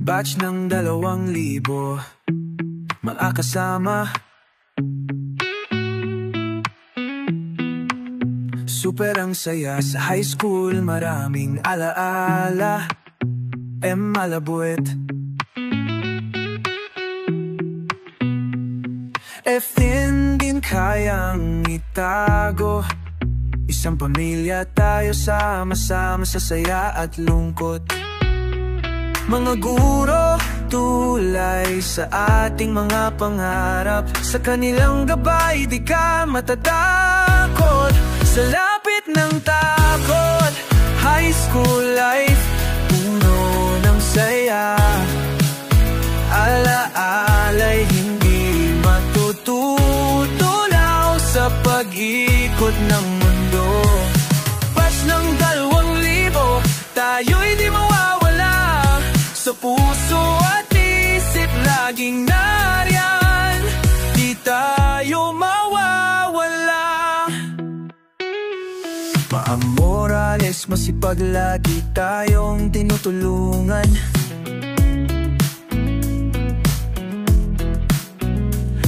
Batch ng 2,000, mga kasama. Super ang saya sa high school, maraming alaala. Malabuit din kayang itago. Isang pamilya tayo, sama-sama sa saya at lungkot. Mga guro, tulay sa ating mga pangarap. Sa kanilang gabay, di ka matatakot. Sa lapit ng takot, high school life, puno ng saya. Alaala'y hindi matututunaw sa pag-ikot ng mundo. Batch ng 2,000, tayo'y di mawawala. Sa puso at isip laging nariyan, di tayo mawawala. Ma'am Morales, masipag lagi tayong tinutulungan.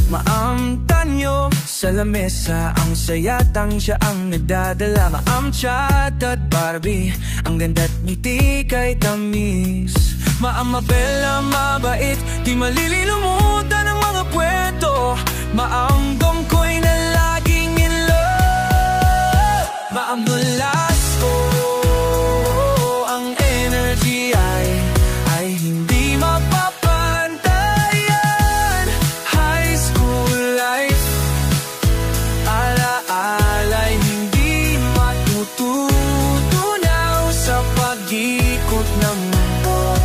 Ma'am Tanyo, sa lamesa ang saya, siya ang nagdadala. Ma'am Chat at Barbie, ang ganda't ngiti kay tamis. Ma'am Mabela, mabait, di malilimutan ang mga kwento. Ma'am Dongkoy na laging in love. Ma'am Nolasco, ang energy ay hindi mapapantayan. High school life, alaala'y hindi matututunaw sa pag-ikot ng mundo.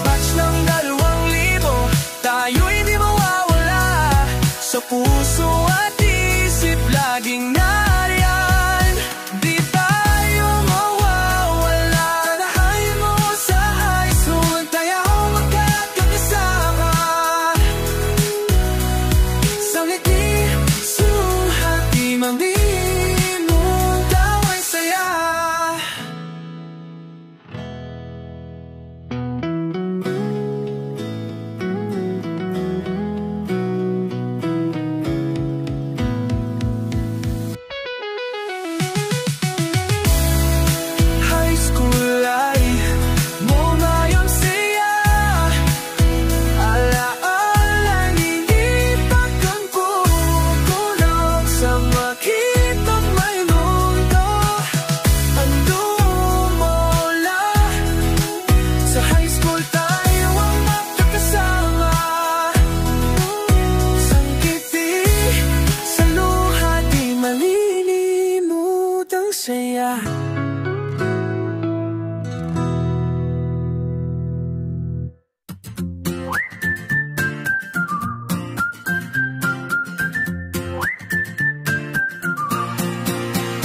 Batch ng 2,000, tayo'y di mawawala. Sa puso at isip laging nariyan, di tayo mawawala. Tanahayin mo sa high school, tayo magkakasama. Sa ngiti, suhat, di mamimutaw ay saya. High school life, mo ngayon siya. Alaala, hindi pagkangkukulong sa makitang may mundo. Ando mo lang, sa high school tayo ang magkakasama. Sa ngiti, sa luha, di malilimut ang saya.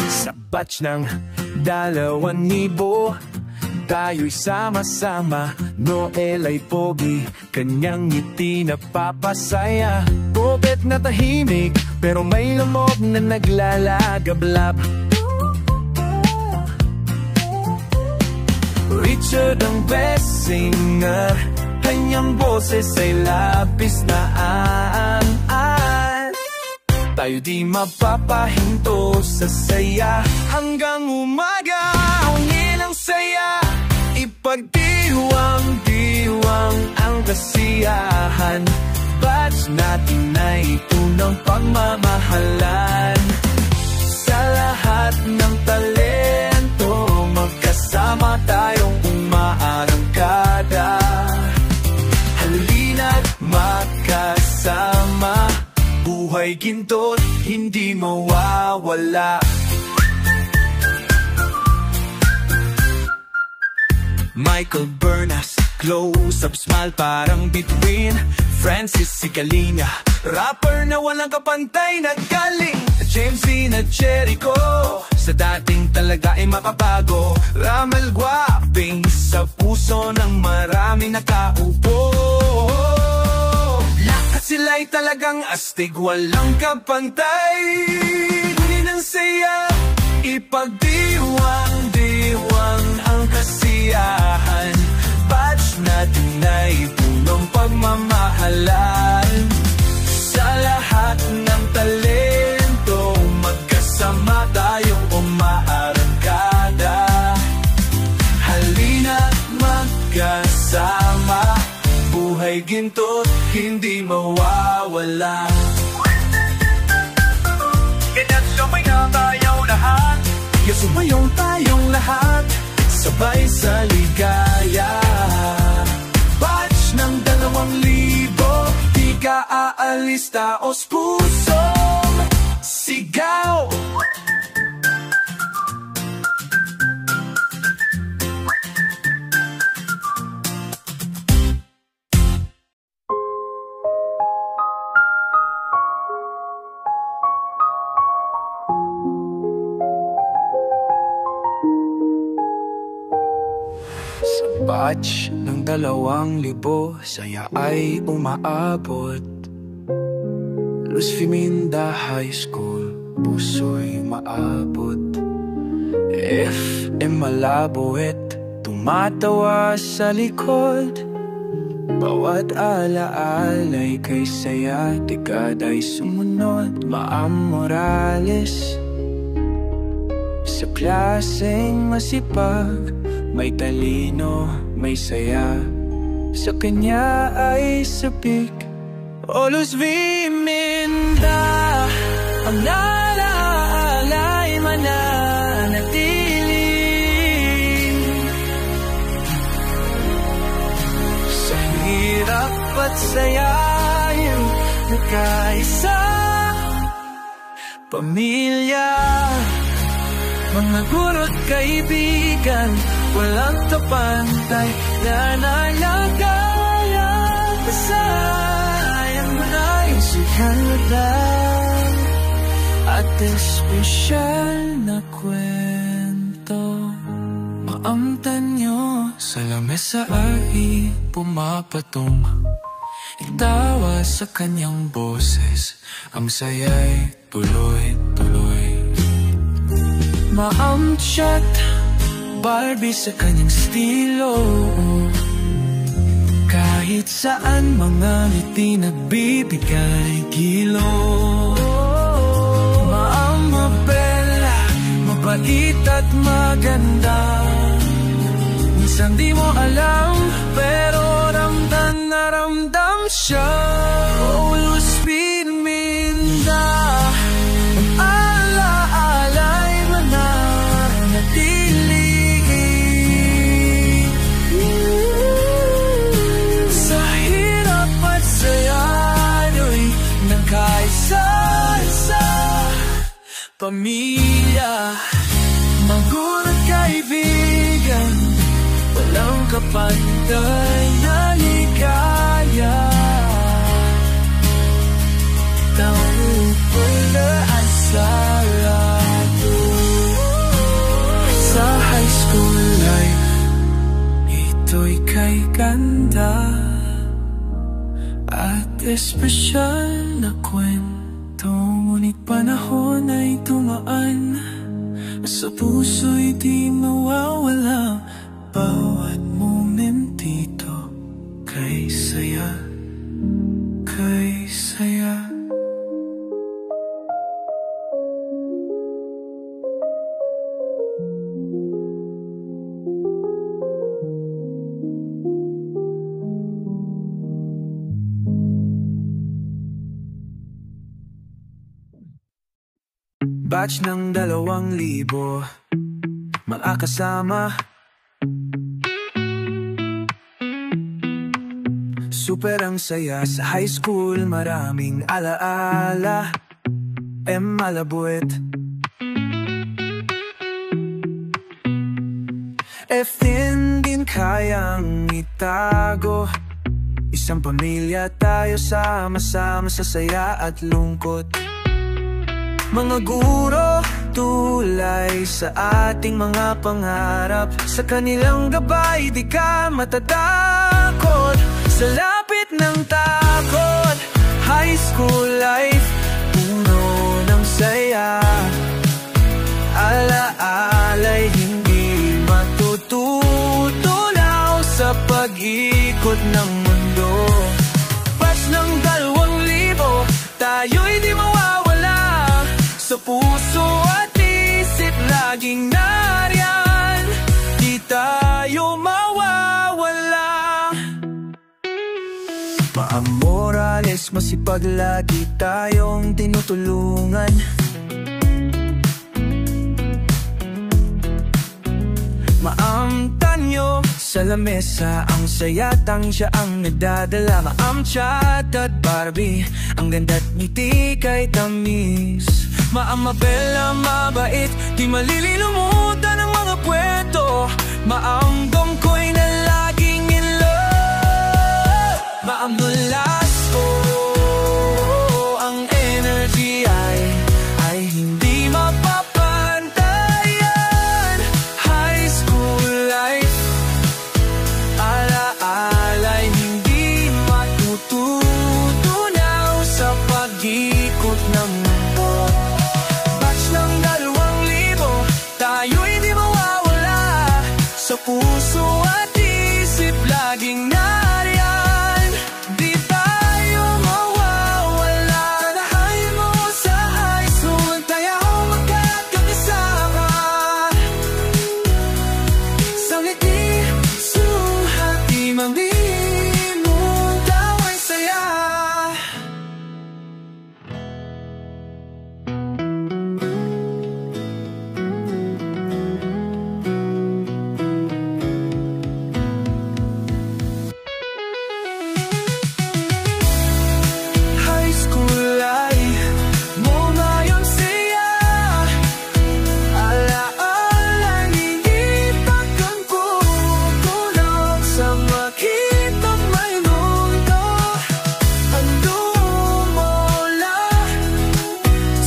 Sa batch ng 2,000, tayo'y sama-sama. Noel ay pogi, kanyang ngiti na papasaya. Kopet na tahimik, pero may lamog na naglalagablab. Richard ang best singer, kanyang boses ay labis na aan. Tayo di mapapahinto sa saya, hanggang umaga ungin ang saya. Ipagdiwang-diwang ang kasiyahan. Batch natin ay tunang pagmamahalan. Sa lahat ng talento, magkasama tayong umaarangkada. Halina't magkasama, buhay ginto't hindi mawawala. Michael Bernas, close-up smile parang between. Francis Sigalina, rapper na walang kapantay na galing. James V na Jericho, sa dating talaga ay mapabago. Ramel Guaping, sa puso ng maraming nakaupo. Lahat sila'y talagang astig, walang kapantay. Kunin ang saya, ipagdiwang-diwang ang kasiyahan. Batch na natin ay punong pagmamahalan. Sa lahat ng talento, magkasama tayong umaarangkada. Halina't magkasama, buhay ginto't hindi mawawala. Ganyan sumayaw tayong lahat, sumayaw tayong lahat, sabay sa ligaya. Batch ng 2,000, di ka aalis, taos pusong sigaw. Batch ng 2,000, saya ay umaabot. Luz Fiminda High School, puso'y maabot. FM Malabowet, tumatawa sa likod. Bawat alaala'y kay saya, dekada'y sumunod. Maam Morales, sa klaseng masipag, may talino, may saya, sa kanya ay sabik. O Luz Fiminda, ang naalaala'y mananatiling. Sa hirap at sayahin, nagkaisa, pamilya, mga guro't kaibigan, walang kapantay na nalagaya. Pasayan mo na yung sikada at espesyal na kwento. Maamtan nyo sa lamesa ay pumapatong, itawa sa kanyang boses, ang saya'y tuloy-tuloy. Maam chat, Barbie sa kanyang estilo, kahit saan mga ngiti nagbibigay gilo. Maam Mabela, mabait at maganda, minsan di mo alam, pero ramdam na ramdam siya. Oh, Luz Fiminda, ang alaala'y mananatili. Sa hirap at saya, nyo'y nagkaisa-isa. Pamilya, magulang kaibigan, walang kapantay na ligaya. Taong-pula at sarado. Sa high school life, ito'y kay ganda at espesyal na kwento. Ngunit panahon ay tumaan, sa puso'y di mawawala. Bawat momentito kay saya, kay saya. Batch ng 2,000, mga kasama, super ang saya sa high school, maraming alaala. Malabuet, F10 din kayang itago. Isang pamilya tayo, sama-sama sa saya at lungkot. Mga guro, tulay sa ating mga pangarap. Sa kanilang gabay, di ka matatakot. Sa lapit ng takot, high school life, puno ng saya. Alaala'y hindi matututulaw sa pag-ibig. pag-ikot ng mundo. Batch ng 2,000, tayo'y di mawawala. Sa puso at isip laging nariyan, di tayo mawawala. Ma'am Morales, masipag lagi tayong tinutulungan. Ma'am Tanyo, sa lamesa ang sayatang siya ang nagdadala. Ma'am Chat at Barbie, ang ganda't ngiti kay tamis. Ma'am Mabela, mabait, di malilimutan ang mga kwento. Ma'am Dongkoy na laging in love. Ma'am Nolasco, ang energy ay hindi mapapantayan. High school life, alaala'y hindi matututunaw sa pag-ikot ng mundo. Batch ng 2,000, tayo'y di mawawala. Sa puso at isip laging nariyan, di tayo mawawala. Tanahain mo sa high school, tayo magkakasama. Sa ngiti, suhat, di mamimutaw ang saya. High school ay mumayang saya. Alaala, hindi pagkangkukulong sa makitang may mundo. Ang dumula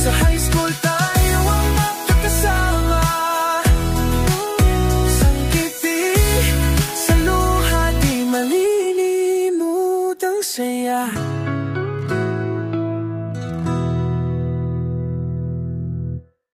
sa high school, tayo ang magkakasama. Sa ngiti, sa luha, di malilimut ang saya.